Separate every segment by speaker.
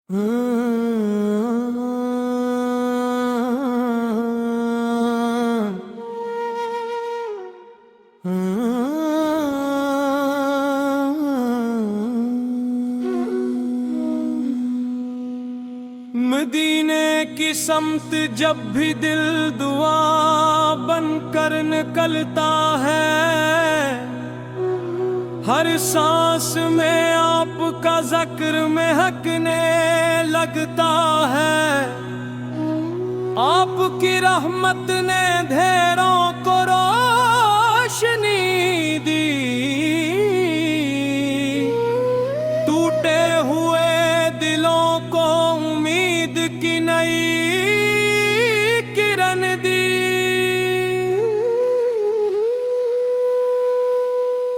Speaker 1: मदीने की समत जब भी दिल दुआ बनकर निकलता है, हर सांस में आपका जिक्र महकने लगता है। आपकी रहमत ने ढेरों को रोशनी दी, टूटे हुए दिलों को उम्मीद की नई किरण दी।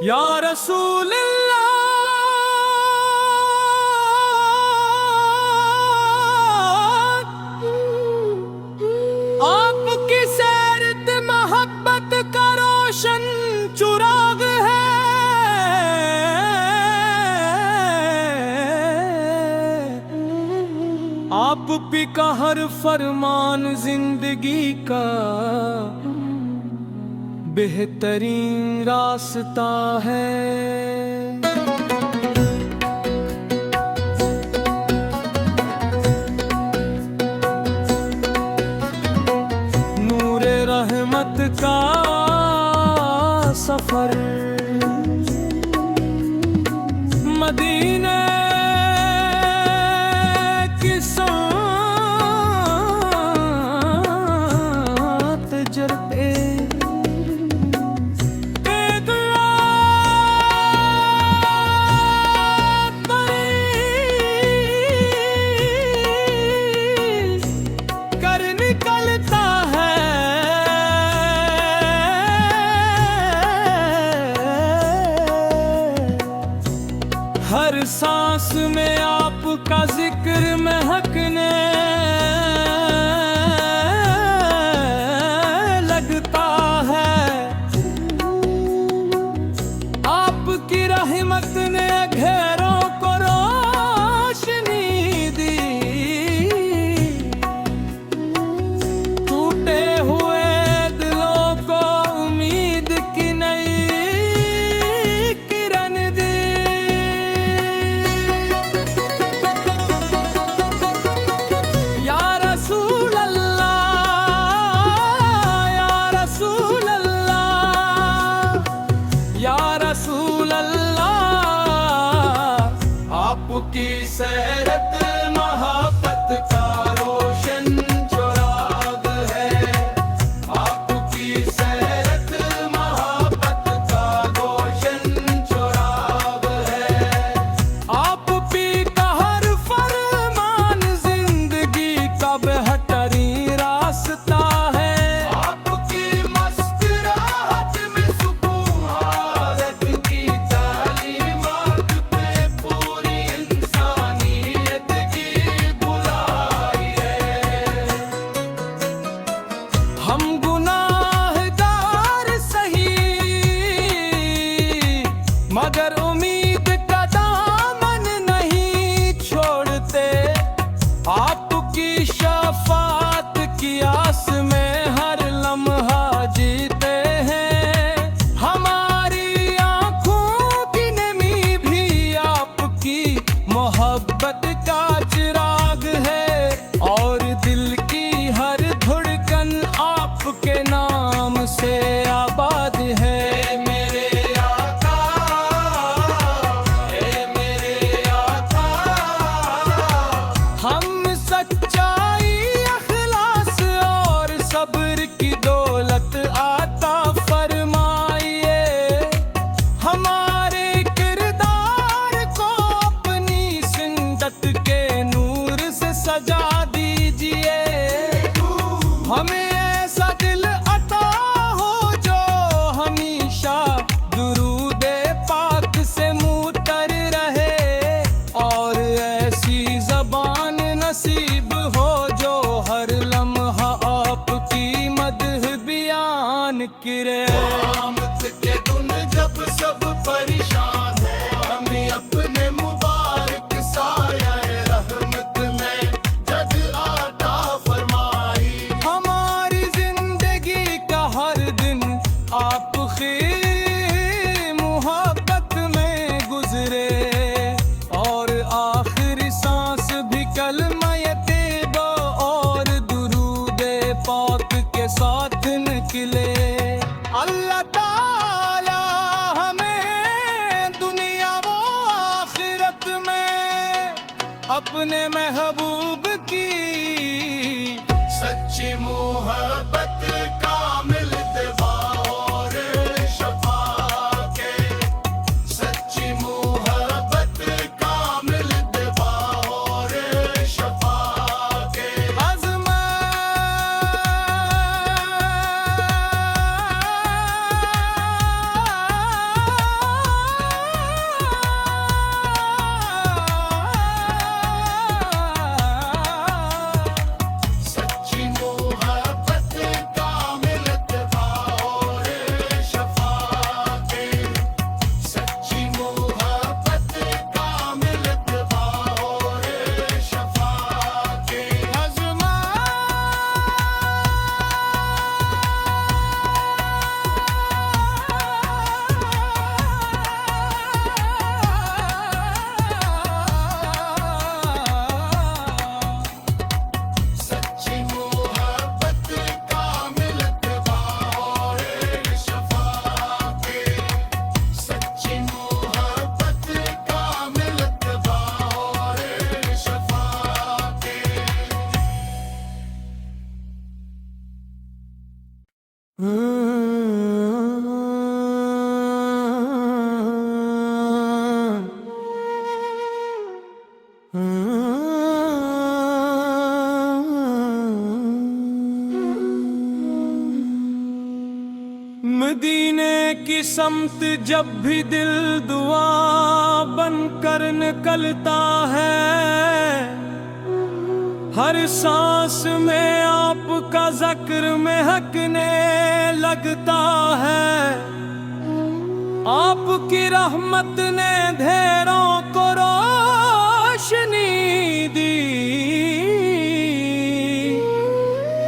Speaker 1: या रसूल अल्लाह, आपकी सैरत मोहब्बत का रोशन चुराग है। आप भी का हर फरमान जिंदगी का बेहतरीन रास्ता है। नूरे रहमत का सफर मदीने की सांत जरते निकलता है। हर सांस में आपका जिक्र महकने लगता है। आपकी रहमत ने घेरों को रोशनी दी, आपकी सैरत मोहब्बत का रोशन चुराग है। आपकी सैरत मोहब्बत का रोशन चुराग है। आप भी का हर फरमान जिंदगी का बेहतरीन रास्ता है। आपकी मुस्कुराहट में सुकून आदत की तालीमात पे पूरी इंसानियत की बुलाई है। हम गुनाहगार सही मगर उम्मीद का दामन नहीं छोड़ते। आपकी शफाअत की आस में हर लम्हा जीते हैं। हमारी आंखों की नमी भी आपकी मोहब्बत का चिराग है, और दिल की हर धड़कन आपके नाम से आबाद है। मेरे आका, मेरे आका, हम सच्चाई अखलास और सब्र की दौलत आता फरमाइए। हमारे किरदार को अपनी सिंदत के नूर अपने महबूब की
Speaker 2: सच्ची मोहब्बत कामिल दवा और शफा के, सच्ची मोहब्बत कामिल दवा और शफा के। सच्ची मोहब्बत कामिल दवा और शफा के, सच्ची मोहब्बत कामिल दवा और शफा के। सच्ची मोहब्बत कामिल दवा और शफा के, सच्ची मोहब्बत कामिल दवा और शफा के।
Speaker 1: मदीने की समत जब भी दिल दुआ बनकर निकलता है, हर सांस में आपका जिक्र महकने लगता है। आपकी रहमत ने ढेरों को रोशनी दी,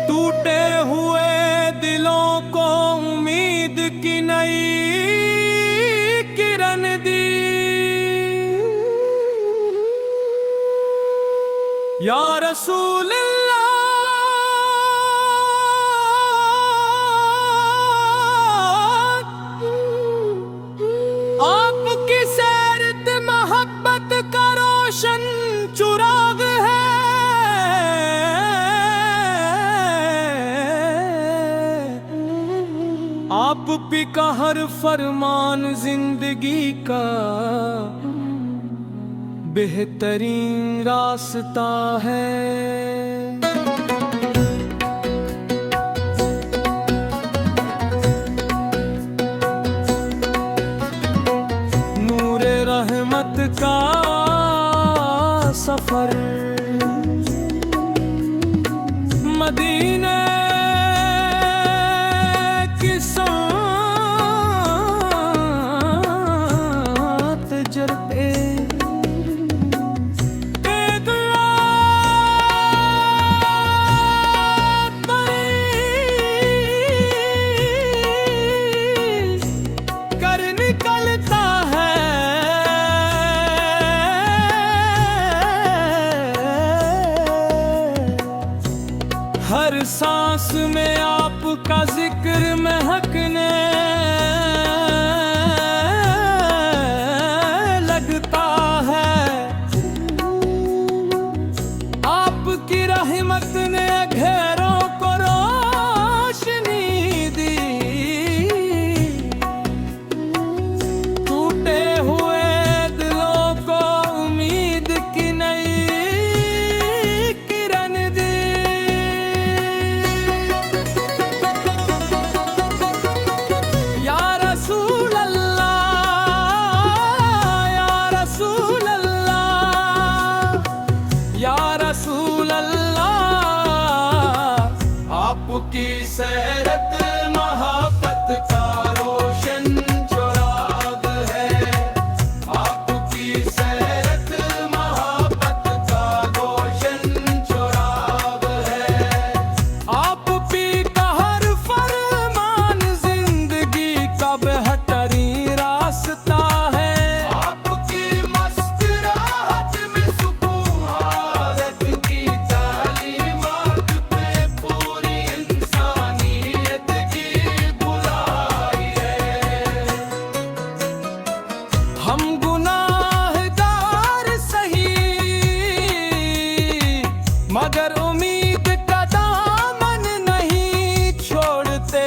Speaker 1: टूटे हुए दिलों को उम्मीद की नई किरण दी। या रसूल अल्लाह, आपकी सैरत मोहब्बत का रोशन चुराग है। आप पे का हर फरमान जिंदगी का बेहतरीन रास्ता है। नूरे रहमत का सफर मदीने की सांत जरते निकलता है। हर सांस में आपका जिक्र महकने लगता है। आपकी रहमत ने घेरों को रोशनी दी, टूटे हुए दिलों को उम्मीद की नई किरण दी। या रसूल अल्लाह, या रसूल अल्लाह, या रसूल अल्लाह, आपकी सैरत मोहब्बत का रोशन चुराग है। आपकी सैरत मोहब्बत का रोशन चुराग है। आप पे का हर फरमान जिंदगी का बेहतरीन रास्ता है। आपकी मुस्कुराहट में सुकून हालत की तालीमात पे पूरी इंसानियत मगर उम्मीद का दामन नहीं छोड़ते।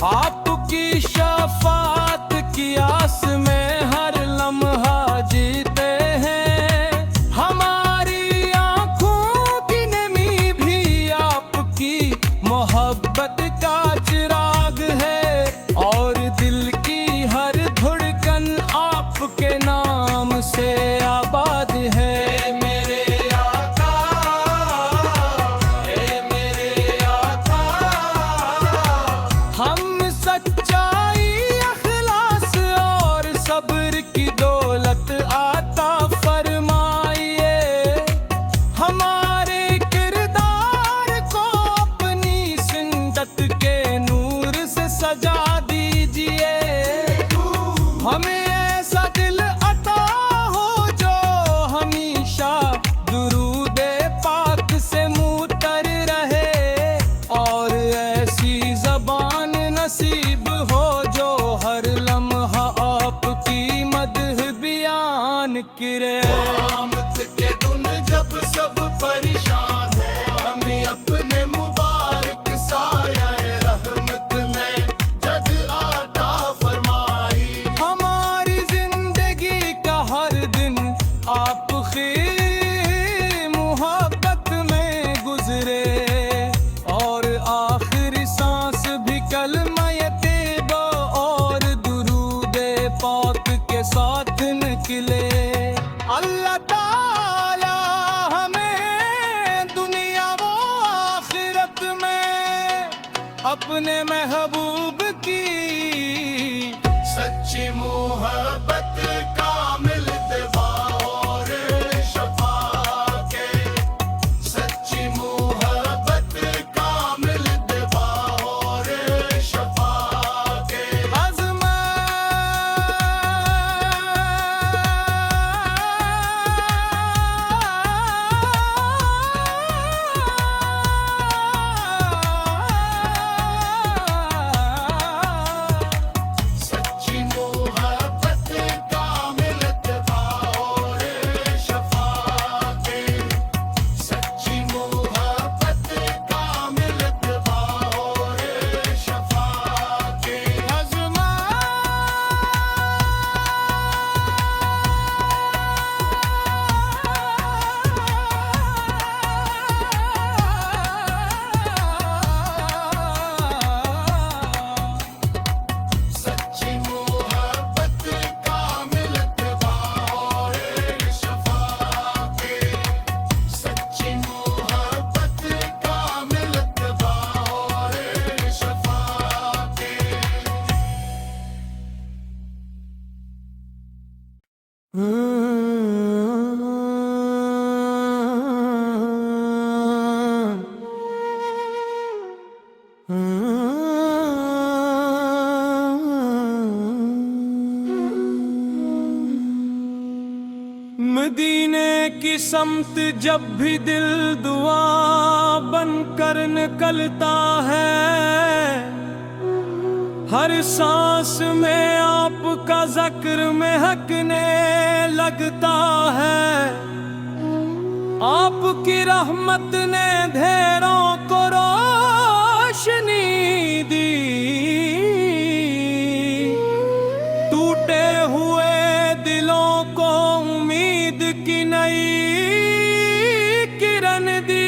Speaker 1: आपकी शफाअत की आस में हर लम्हा जीते हैं। हमारी आंखों की नमी भी आपकी मोहब्बत का चिराग है और दिल की हर धड़कन आपके नाम से आबाद है। मेरे आका, मेरे आका, हम सच्चाई, अखलास और सब्र की दौलत आता फरमाइए। हमारे किरदार को अपनी सिंदत के नूर से सजा दीजिए। हमें ऐसा दिल अता हो जो हमेशा दुरूदे पाक से मुतर रहे और ऐसी ज़बान नसीब हो जो हर लम्हा आपकी मदह बयान करे।
Speaker 2: क़यामत के दिन जब सब परेशान हो, हमें अपने मुबारक साया रहमत में जद आता फरमाई।
Speaker 1: हमारी जिंदगी का हर दिन आपकी मोहब्बत में गुजरे और आखिरी सांस भी कलमा तैयबा और दुरूदे पाक के साथ निकले। अल्लाह ताला हमें दुनिया व आखिरत में अपने महबूब की
Speaker 2: सच्ची मोहब्बत कामिल दवा और शफा के। सच्ची मोहब्बत कामिल दवा और शफा के। सच्ची मोहब्बत कामिल दवा और शफा के। सच्ची मोहब्बत कामिल दवा और शफा के। सच्ची मोहब्बत कामिल दवा और शफा के। सच्ची मोहब्बत कामिल दवा और शफा के।
Speaker 1: मदीने की समत जब भी दिल दुआ बनकर निकलता है। हर सांस में आपका जिक्र महकने लगता है। आपकी रहमत ने अंधेरों को रोशनी दी। टूटे हुए दिलों को उम्मीद की नई किरण दी।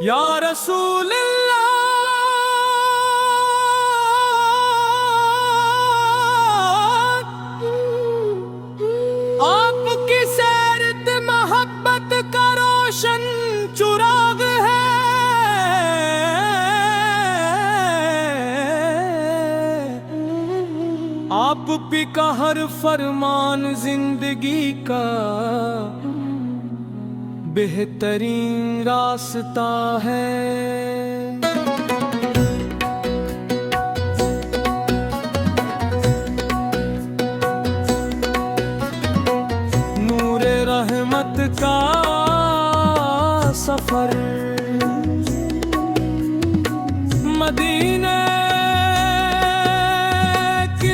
Speaker 1: या रसूल अल्लाह, आपकी सैरत मोहब्बत का रोशन चुराग है। आप पे का हर फरमान जिंदगी का बेहतरीन रास्ता है। नूरे रहमत का सफर मदीने की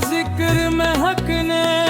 Speaker 1: जिक्र महकने